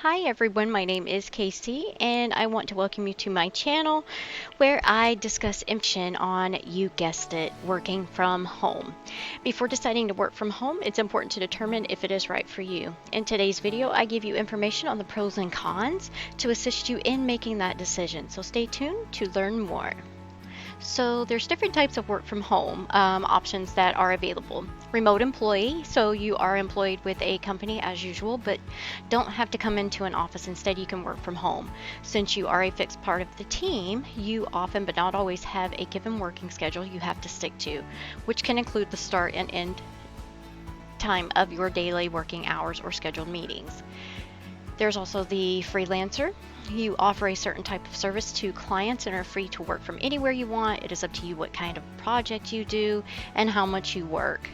Hi everyone, my name is Casey and I want to welcome you to my channel where I discuss information on, you guessed it, working from home. Before deciding to work from home, it's important to determine if it is right for you. In today's video, I give you information on the pros and cons to assist you in making that decision. So stay tuned to learn more. So there's different types of work from home options that are available. Remote employee, so you are employed with a company as usual, but don't have to come into an office. Instead, you can work from home. Since you are a fixed part of the team, you often but not always have a given working schedule you have to stick to, which can include the start and end time of your daily working hours or scheduled meetings. There's also the freelancer. You offer a certain type of service to clients and are free to work from anywhere you want. It is up to you what kind of project you do and how much you work.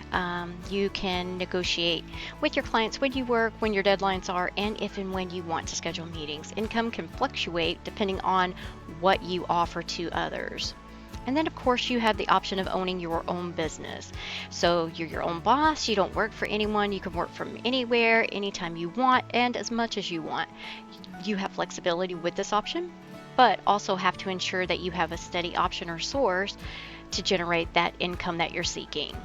You can negotiate with your clients when you work, when your deadlines are, and if and when you want to schedule meetings. Income can fluctuate depending on what you offer to others. And then, of course, you have the option of owning your own business. So you're your own boss. You don't work for anyone. You can work from anywhere, anytime you want, and as much as you want. You have flexibility with this option, but also have to ensure that you have a steady option or source to generate that income that you're seeking.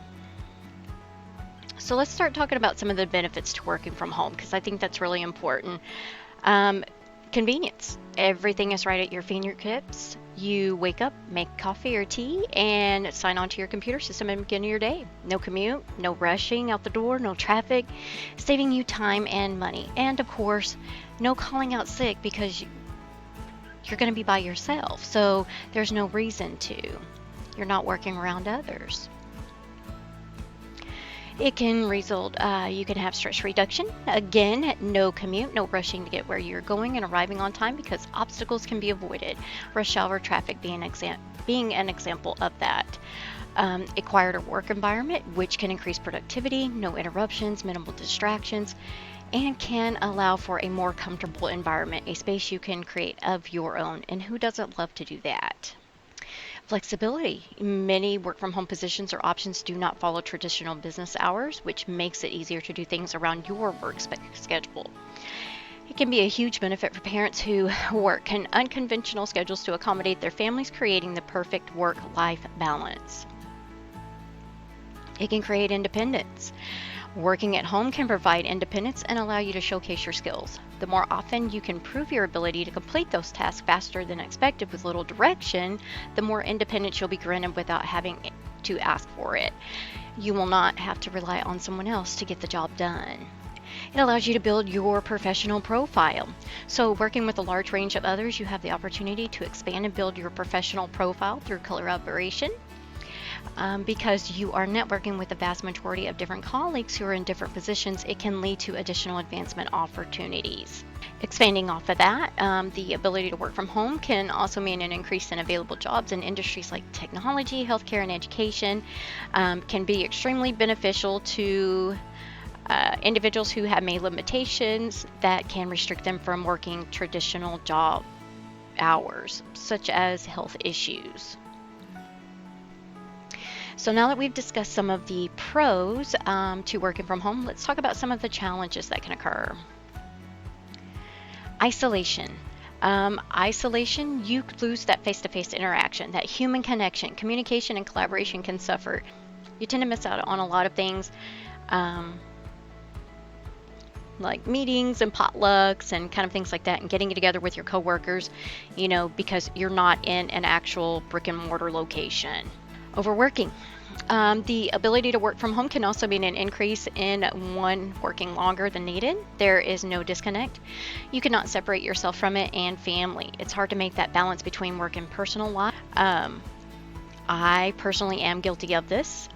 So let's start talking about some of the benefits to working from home, because I think that's really important. Convenience. Everything is right at your fingertips. You wake up, make coffee or tea, and sign on to your computer system and begin your day. No commute, no rushing out the door, no traffic, saving you time and money. And of course, no calling out sick because you're going to be by yourself. So there's no reason to. You're not working around others. It can result, you can have stress reduction. Again, no commute, no rushing to get where you're going and arriving on time because obstacles can be avoided. Rush hour traffic being an example of that. A quieter work environment, which can increase productivity, no interruptions, minimal distractions, and can allow for a more comfortable environment, a space you can create of your own. And who doesn't love to do that? Flexibility. Many work from home positions or options do not follow traditional business hours, which makes it easier to do things around your work schedule. It can be a huge benefit for parents who work in unconventional schedules to accommodate their families, creating the perfect work-life balance. It can create independence. Working at home can provide independence and allow you to showcase your skills. The more often you can prove your ability to complete those tasks faster than expected with little direction, the more independent you'll be granted without having to ask for it. You will not have to rely on someone else to get the job done. It allows you to build your professional profile. So working with a large range of others, you have the opportunity to expand and build your professional profile through collaboration. Because you are networking with the vast majority of different colleagues who are in different positions, it can lead to additional advancement opportunities. Expanding off of that, the ability to work from home can also mean an increase in available jobs in industries like technology, healthcare, and education. Can be extremely beneficial to individuals who have made limitations that can restrict them from working traditional job hours, such as health issues. So now that we've discussed some of the pros to working from home, let's talk about some of the challenges that can occur. Isolation. Isolation, you lose that face-to-face interaction, that human connection. Communication and collaboration can suffer. You tend to miss out on a lot of things, like meetings and potlucks and kind of things like that, and getting together with your coworkers, because you're not in an actual brick and mortar location. Overworking. The ability to work from home can also mean an increase in one working longer than needed. There is no disconnect. You cannot separate yourself from it and family. It's hard to make that balance between work and personal life. I personally am guilty of this.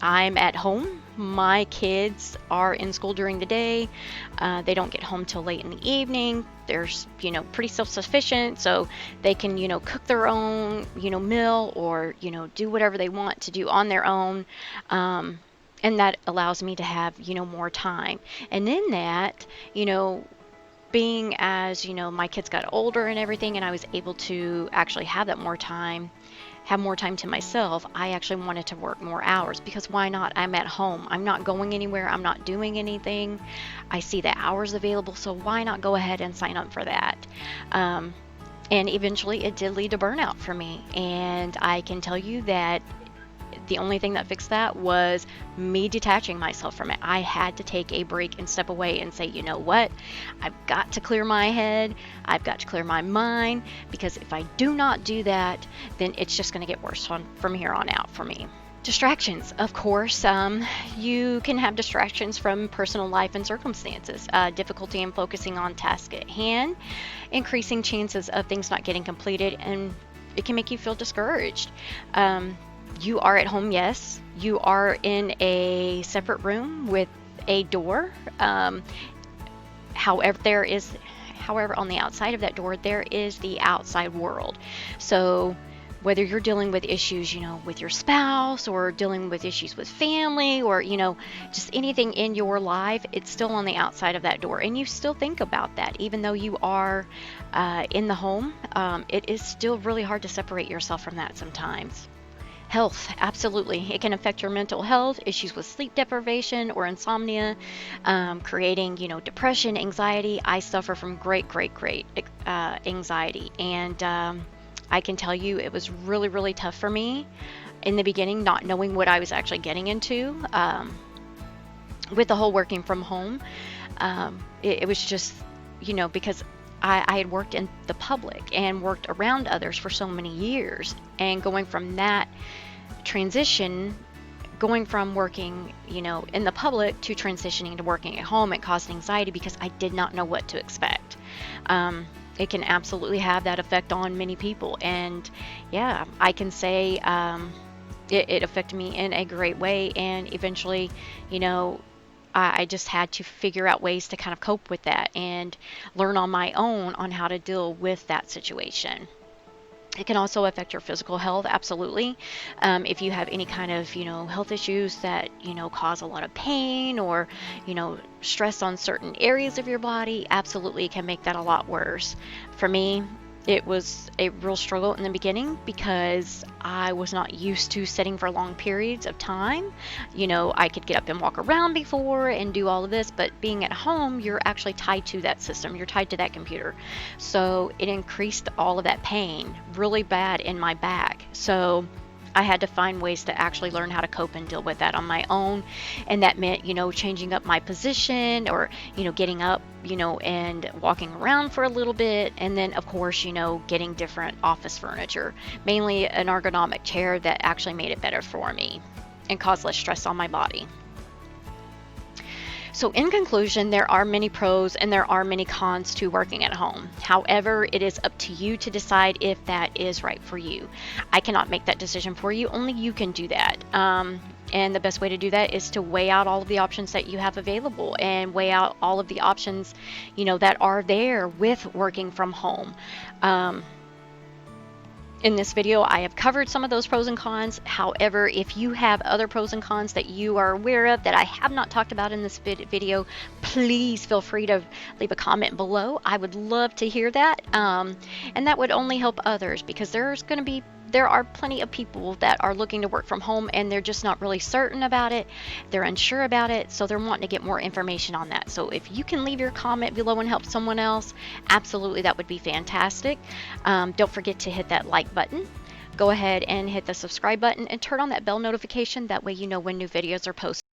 I'm at home. My kids are in school during the day. They don't get home till late in the evening. They're, pretty self-sufficient, so they can, cook their own, meal or, do whatever they want to do on their own. And that allows me to have, more time. And in that, being as, my kids got older and everything, and I was able to actually have more time to myself, I actually wanted to work more hours because why not? I'm at home. I'm not going anywhere. I'm not doing anything. I see the hours available, so why not go ahead and sign up for that? And eventually it did lead to burnout for me. And I can tell you that the only thing that fixed that was me detaching myself from it. I had to take a break and step away and say, you know what? I've got to clear my head. I've got to clear my mind, because if I do not do that, then it's just going to get worse from here on out for me. Distractions, of course. You can have distractions from personal life and circumstances, difficulty in focusing on tasks at hand, increasing chances of things not getting completed, and it can make you feel discouraged. You are at home, yes. You are in a separate room with a door. However, on the outside of that door, there is the outside world. So whether you're dealing with issues, with your spouse, or dealing with issues with family, or, just anything in your life, it's still on the outside of that door. And you still think about that. Even though you are in the home, it is still really hard to separate yourself from that sometimes. Health, absolutely. It can affect your mental health, issues with sleep deprivation or insomnia, creating, depression, anxiety. I suffer from great anxiety. And I can tell you it was really, really tough for me in the beginning, not knowing what I was actually getting into with the whole working from home. It was just, because I had worked in the public and worked around others for so many years, and going from that transition, going from working, in the public to transitioning to working at home, it caused anxiety because I did not know what to expect. It can absolutely have that effect on many people, and yeah, I can say it affected me in a great way, and eventually, I just had to figure out ways to kind of cope with that and learn on my own on how to deal with that situation. It can also affect your physical health, absolutely. If you have any kind of, health issues that, cause a lot of pain, or, stress on certain areas of your body, absolutely it can make that a lot worse. For me, it was a real struggle in the beginning because I was not used to sitting for long periods of time. I could get up and walk around before and do all of this, but being at home, you're actually tied to that system. You're tied to that computer. So it increased all of that pain really bad in my back. So I had to find ways to actually learn how to cope and deal with that on my own. And that meant, changing up my position, or, getting up, and walking around for a little bit. And then, of course, getting different office furniture, mainly an ergonomic chair that actually made it better for me and caused less stress on my body. So in conclusion, there are many pros and there are many cons to working at home. However, it is up to you to decide if that is right for you. I cannot make that decision for you. Only you can do that. And the best way to do that is to weigh out all of the options that you have available, and weigh out all of the options, that are there with working from home. In this video, I have covered some of those pros and cons. However, if you have other pros and cons that you are aware of that I have not talked about in this video, please feel free to leave a comment below. I would love to hear that. And that would only help others, because there are plenty of people that are looking to work from home and they're just not really certain about it. They're unsure about it, so they're wanting to get more information on that. So if you can leave your comment below and help someone else, absolutely, that would be fantastic. Don't forget to hit that like button. Go ahead and hit the subscribe button and turn on that bell notification. That way you know when new videos are posted.